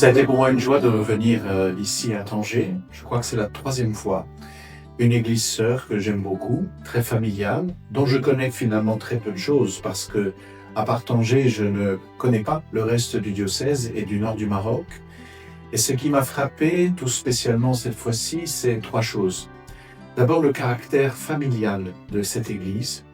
Ça a été pour moi une joie de revenir ici à Tanger. Je crois que c'est la troisième fois. Une église sœur que j'aime beaucoup, très familiale, dont je connais finalement très peu de choses parce que, à part Tanger, je ne connais pas le reste du diocèse et du nord du Maroc. Et ce qui m'a frappé, tout spécialement cette fois-ci, c'est trois choses. D'abord, le caractère familial de cette église,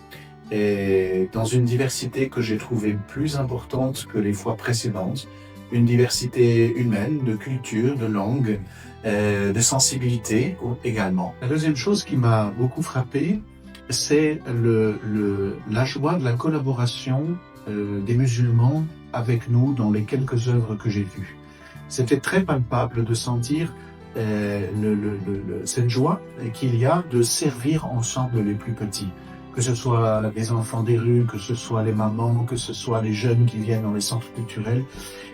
et dans une diversité que j'ai trouvée plus importante que les fois précédentes, une diversité humaine, de culture, de langue, de sensibilité également. La deuxième chose qui m'a beaucoup frappé, c'est la joie de la collaboration des musulmans avec nous dans les quelques œuvres que j'ai vues. C'était très palpable de sentir cette joie qu'il y a de servir ensemble les plus petits. Que ce soit les enfants des rues, que ce soit les mamans, que ce soit les jeunes qui viennent dans les centres culturels.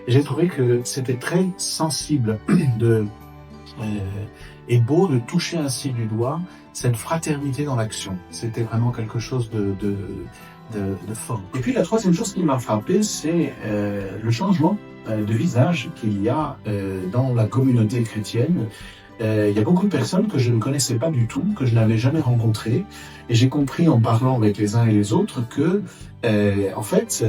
Et j'ai trouvé que c'était très sensible et beau de toucher ainsi du doigt cette fraternité dans l'action. C'était vraiment quelque chose de fort. Et puis la troisième chose qui m'a frappé, c'est le changement de visage qu'il y a dans la communauté chrétienne. Il y a beaucoup de personnes que je ne connaissais pas du tout, que je n'avais jamais rencontrées, et j'ai compris en parlant avec les uns et les autres que, en fait,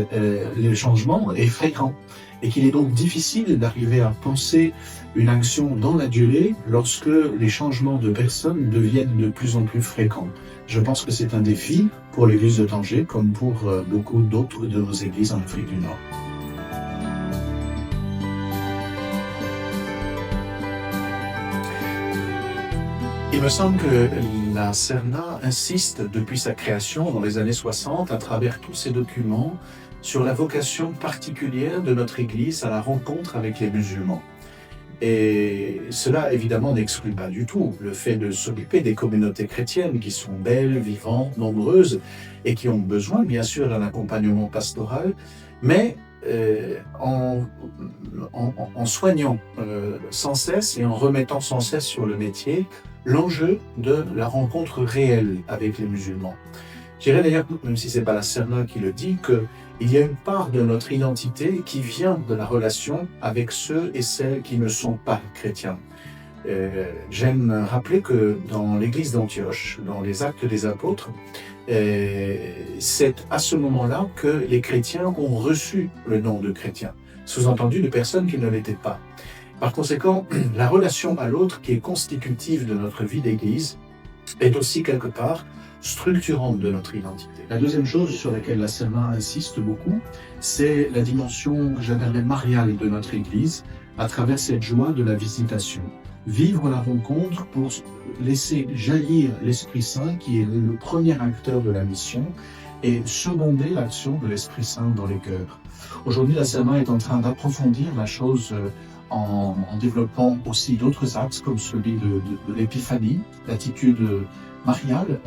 le changement est fréquent et qu'il est donc difficile d'arriver à penser une action dans la durée lorsque les changements de personnes deviennent de plus en plus fréquents. Je pense que c'est un défi pour l'église de Tanger comme pour beaucoup d'autres de nos églises en Afrique du Nord. Il me semble que la CERNA insiste depuis sa création dans les années 60 à travers tous ses documents sur la vocation particulière de notre Église à la rencontre avec les musulmans. Et cela évidemment n'exclut pas du tout le fait de s'occuper des communautés chrétiennes qui sont belles, vivantes, nombreuses et qui ont besoin bien sûr d'un accompagnement pastoral, mais en soignant sans cesse et en remettant sans cesse sur le métier l'enjeu de la rencontre réelle avec les musulmans. Je dirais d'ailleurs, même si ce n'est pas la CERNA qui le dit, qu'il y a une part de notre identité qui vient de la relation avec ceux et celles qui ne sont pas chrétiens. J'aime rappeler que dans l'église d'Antioche, dans les Actes des Apôtres, c'est à ce moment-là que les chrétiens ont reçu le nom de chrétiens, sous-entendu de personnes qui ne l'étaient pas. Par conséquent, la relation à l'autre qui est constitutive de notre vie d'église est aussi quelque part structurante de notre identité. La deuxième chose sur laquelle la CERNA insiste beaucoup, c'est la dimension que j'appellerais mariale de notre église à travers cette joie de la visitation. Vivre la rencontre pour laisser jaillir l'Esprit Saint qui est le premier acteur de la mission et seconder l'action de l'Esprit Saint dans les cœurs. Aujourd'hui, la CERNA est en train d'approfondir la chose en développant aussi d'autres axes comme celui de l'épiphanie, l'attitude mariale,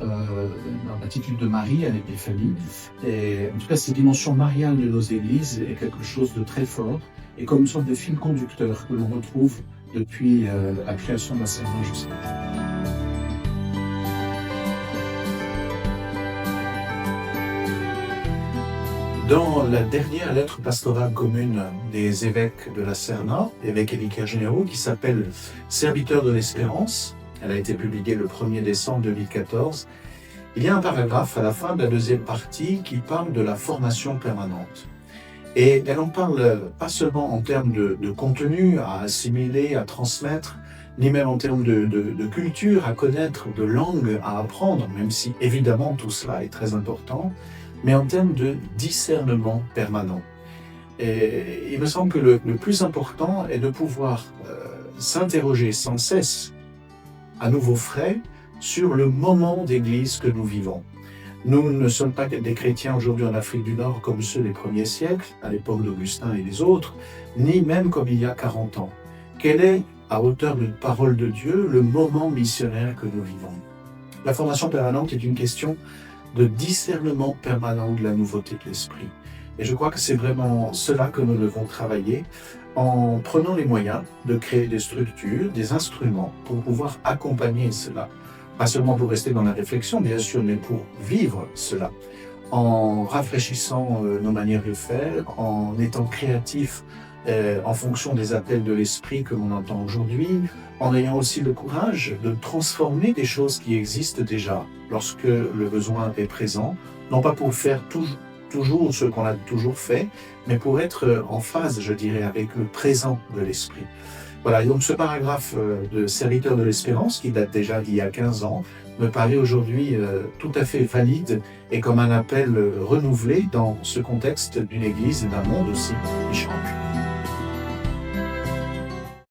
l'attitude de Marie à l'épiphanie. Et en tout cas, cette dimension mariale de nos églises est quelque chose de très fort et comme une sorte de fil conducteur que l'on retrouve depuis la création de la CERNA jusqu'à Dans la dernière lettre pastorale commune des évêques de la CERNA, évêques et vicaires généraux, qui s'appelle « Serviteurs de l'espérance », elle a été publiée le 1er décembre 2014, il y a un paragraphe à la fin de la deuxième partie qui parle de la formation permanente. Et elle en parle pas seulement en termes de contenu à assimiler, à transmettre, ni même en termes de culture à connaître, de langue à apprendre, même si évidemment tout cela est très important, mais en termes de discernement permanent. Et il me semble que le plus important est de pouvoir s'interroger sans cesse, à nouveau frais, sur le moment d'église que nous vivons. Nous ne sommes pas des chrétiens aujourd'hui en Afrique du Nord comme ceux des premiers siècles, à l'époque d'Augustin et des autres, ni même comme il y a 40 ans. Quel est, à hauteur de parole de Dieu, le moment missionnaire que nous vivons? La formation permanente est une question de discernement permanent de la nouveauté de l'esprit. Et je crois que c'est vraiment cela que nous devons travailler en prenant les moyens de créer des structures, des instruments pour pouvoir accompagner cela. Pas seulement pour rester dans la réflexion, bien sûr, mais pour vivre cela. En rafraîchissant nos manières de faire, en étant créatifs en fonction des appels de l'esprit que l'on entend aujourd'hui, en ayant aussi le courage de transformer des choses qui existent déjà lorsque le besoin est présent, non pas pour faire toujours ce qu'on a toujours fait, mais pour être en phase, je dirais, avec le présent de l'esprit. Voilà, et donc ce paragraphe de Serviteur de l'Espérance, qui date déjà d'il y a 15 ans, me paraît aujourd'hui tout à fait valide et comme un appel renouvelé dans ce contexte d'une Église et d'un monde aussi qui change.